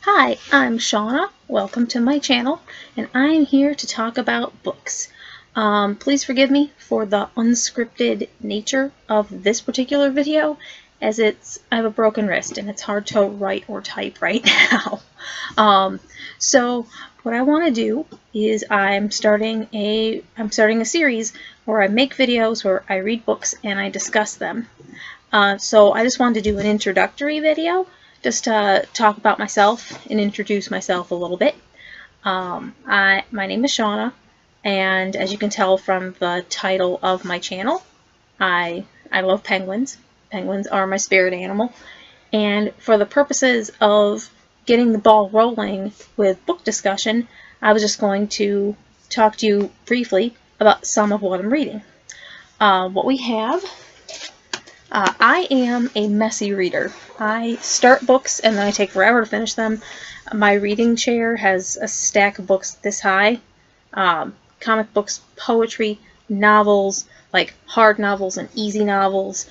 Hi, I'm Shauna. Welcome to my channel, and I'm here to talk about books. Please forgive me for the unscripted nature of this particular video, as I have a broken wrist and it's hard to write or type right now. So what I want to do is I'm starting a series where I make videos where I read books and I discuss them. So I just wanted to do an introductory video just to talk about myself and introduce myself a little bit. My name is Shauna, and as you can tell from the title of my channel, I love penguins. Penguins are my spirit animal, and for the purposes of getting the ball rolling with book discussion, I was just going to talk to you briefly about some of what I'm reading. What we have. I am a messy reader. I start books and then I take forever to finish them. My reading chair has a stack of books this high. Comic books, poetry, novels, like hard novels and easy novels,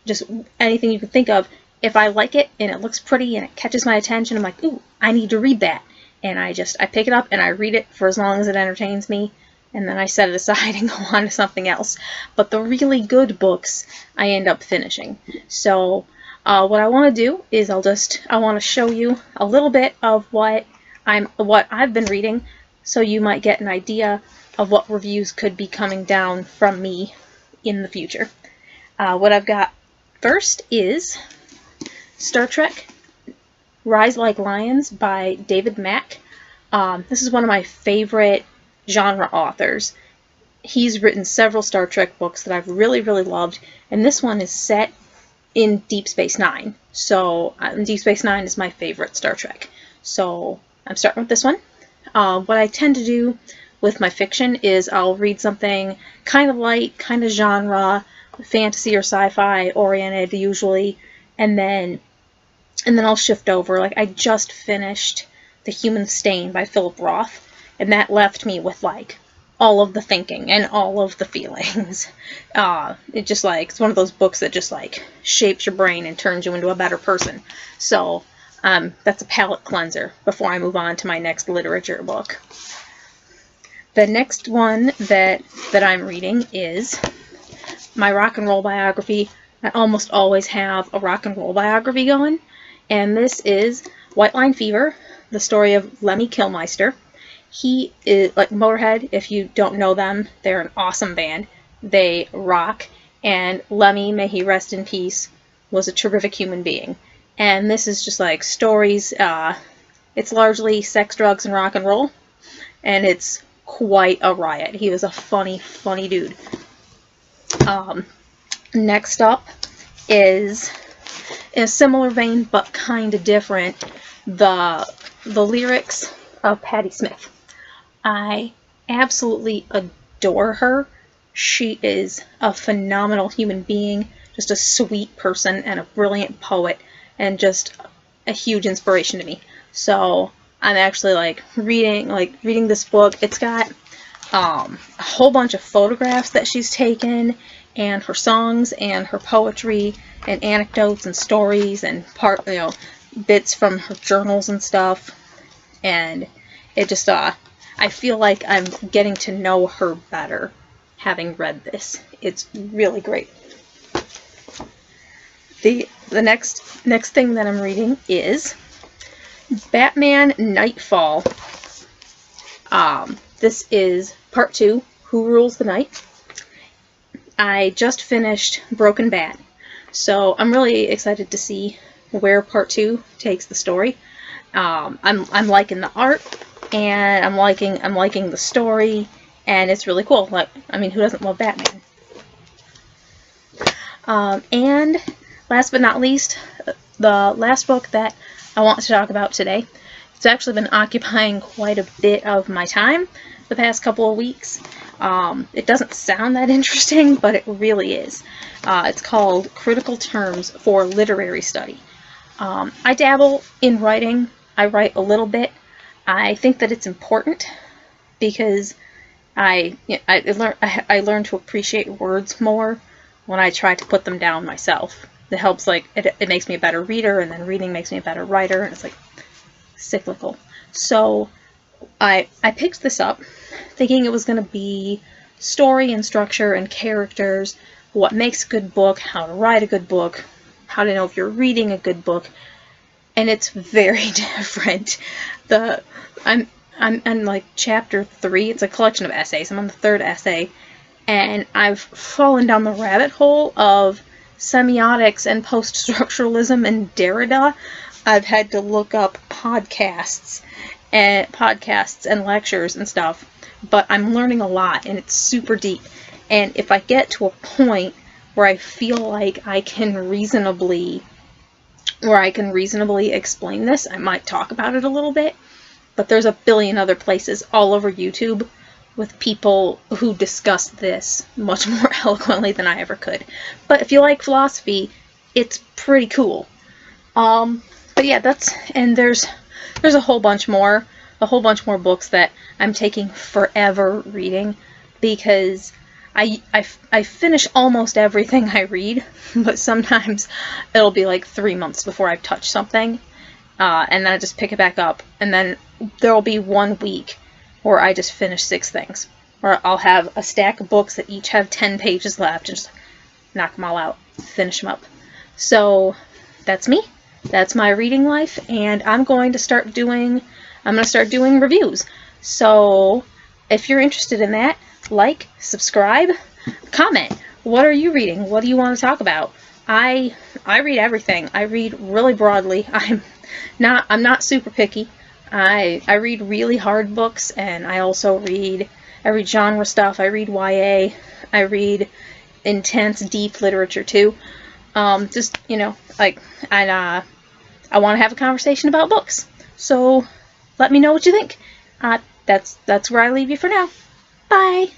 just anything you can think of. If I like it and it looks pretty and it catches my attention, I'm like, ooh, I need to read that. And I pick it up and I read it for as long as it entertains me. And then I set it aside and go on to something else. But the really good books I end up finishing. So what I want to do is I want to show you a little bit of what I've been reading, so you might get an idea of what reviews could be coming down from me in the future. What I've got first is Star Trek Rise Like Lions by David Mack. This is one of my favorite genre authors. He's written several Star Trek books that I've really, really loved, and this one is set in Deep Space Nine. So Deep Space Nine is my favorite Star Trek. So I'm starting with this one. What I tend to do with my fiction is I'll read something kind of light, kind of genre, fantasy or sci-fi oriented usually, and then I'll shift over. Like I just finished The Human Stain by Philip Roth, and that left me with like all of the thinking and all of the feelings. It's one of those books that just like shapes your brain and turns you into a better person. So that's a palate cleanser before I move on to my next literature book. The next one that I'm reading is my rock and roll biography. I almost always have a rock and roll biography going, and this is White Line Fever, the story of Lemmy Kilmister. He is like Motorhead. If you don't know them, they're an awesome band. They rock, and Lemmy, may he rest in peace, was a terrific human being. And this is just like stories. It's largely sex, drugs, and rock and roll, and it's quite a riot. He was a funny, funny dude. Next up is, in a similar vein but kind of different, the lyrics of Patti Smith. I absolutely adore her. She is a phenomenal human being, just a sweet person and a brilliant poet, and just a huge inspiration to me. So I'm actually reading this book. It's got a whole bunch of photographs that she's taken, and her songs and her poetry and anecdotes and stories and bits from her journals and stuff. And it just I feel like I'm getting to know her better having read this. It's really great. The next thing that I'm reading is Batman Nightfall. This is part 2, Who Rules the Night. I just finished Broken Bat, so I'm really excited to see where part 2 takes the story. I'm liking the art, and I'm liking the story, and it's really cool. Like, I mean, who doesn't love Batman? And last but not least, the last book that I want to talk about today. It's actually been occupying quite a bit of my time the past couple of weeks. It doesn't sound that interesting, but it really is. It's called Critical Terms for Literary Study. I dabble in writing. I write a little bit. I think that it's important because I learn to appreciate words more when I try to put them down myself. It helps, like, it makes me a better reader, and then reading makes me a better writer, and it's like, cyclical. So I picked this up thinking it was going to be story and structure and characters, what makes a good book, how to write a good book, how to know if you're reading a good book, and it's very different. I'm on like chapter 3. It's a collection of essays. I'm on the 3rd essay, and I've fallen down the rabbit hole of semiotics and post-structuralism and Derrida. I've had to look up podcasts and lectures and stuff, but I'm learning a lot, and it's super deep. And if I get to a point where I feel like I can reasonably explain this, I might talk about it a little bit. But there's a billion other places all over YouTube with people who discuss this much more eloquently than I ever could. But if you like philosophy, it's pretty cool. But yeah, there's a whole bunch more books that I'm taking forever reading, because I finish almost everything I read, but sometimes it'll be like 3 months before I've touched something, and then I just pick it back up, and then there'll be 1 week where I just finish 6 things, or I'll have a stack of books that each have 10 pages left, and just knock them all out, finish them up. So that's me. That's my reading life, and I'm going to start doing reviews. So if you're interested in that, like, subscribe, comment. What are you reading? What do you want to talk about? I read everything. I read really broadly. I'm not super picky. I read really hard books, and I read genre stuff. I read YA. I read intense, deep literature too. Just, I want to have a conversation about books. So let me know what you think. That's where I leave you for now. Bye.